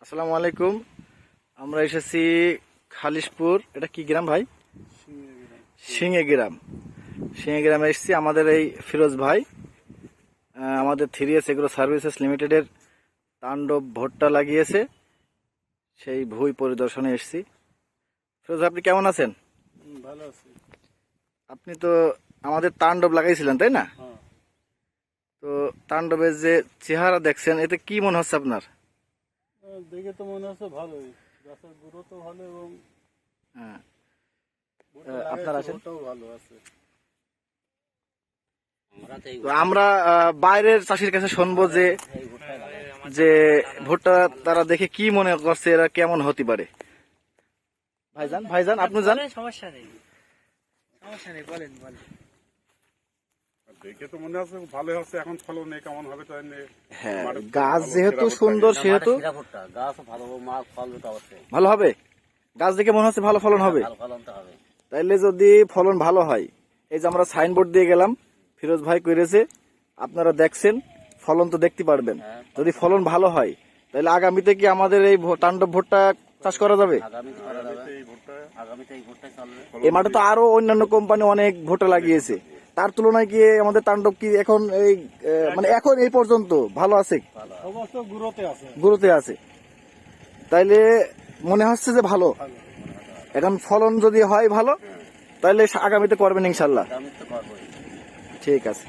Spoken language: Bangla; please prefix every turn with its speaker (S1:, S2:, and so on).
S1: আসসালামু আলাইকুম। আমরা এসেছি খালিশপুর, এটা কি গ্রাম ভাই? সিংহে গ্রাম। সিংহে গ্রামে এসেছি। আমাদের এই ফিরোজ ভাই আমাদের 3S এগ্রো সার্ভিসেস লিমিটেডের তাণ্ডব ভুট্টা লাগিয়েছে, সেই ভুঁই পরিদর্শনে এসেছি। ফিরোজ ভাই, আপনি কেমন আছেন?
S2: ভালো আছি।
S1: আপনি তো আমাদের তাণ্ডব লাগাইছিলেন, তাই না? তো তাণ্ডবের যে চেহারা দেখছেন, এতে কি মনে হচ্ছে আপনার?
S2: দেখে তো মনে হচ্ছে ভালোই, গাছের গুঁড়ো তো ভালো এবং
S1: হ্যাঁ,
S2: আপনার
S1: আছেন?
S2: ভালো আছে।
S1: তো আমরা বাইরের চাষির কাছে শুনবো যে যে ভুট্টা তারা দেখে কি মনে করছে, এরা কেমন হতে পারে। ভাইজান আপনি জান।
S3: সমস্যা নেই, বলেন।
S2: দেখে তো মনে হচ্ছে ভালো হচ্ছে, এখন ফলন নেই কেমন হবে তাই নিয়ে।
S1: হ্যাঁ, গাছ যেহেতু সুন্দর সেহেতু
S3: গাছ ভালো মাছ ফলবে তো অবশ্যই
S1: ভালো হবে। গাছ দেখে মনে হচ্ছে ভালো ফলন হবে।
S3: ভালো ফলন তো হবে।
S1: তাইলে যদি ফলন ভালো হয়, এই যে আমরা সাইনবোর্ড দিয়ে গেলাম, ফিরোজ ভাই করেছে, আপনারা দেখছেন, ফলন তো দেখতে পারবেন। যদি ফলন ভালো হয়, তাহলে আগামীতে কি আমাদের এই তাণ্ডব ভুট্টা চাষ করা যাবে?
S3: আগামীতে এই ভুট্টা চলবে।
S1: এই মাঠে তো আরো অন্যান্য কোম্পানি অনেক ভুট্টা লাগিয়েছে, তার তুলনায় কি আমাদের তাণ্ডব কি এখন এই মানে এখন এই পর্যন্ত ভালো আছে?
S2: অবশ্য
S1: গুরুতে আছে। তাইলে মনে হচ্ছে যে ভালো। এখন ফলন যদি হয় ভালো, তাহলে আগামীতে করবেন ইনশাল্লাহ।
S3: আগামীতে করবো।
S1: ঠিক আছে।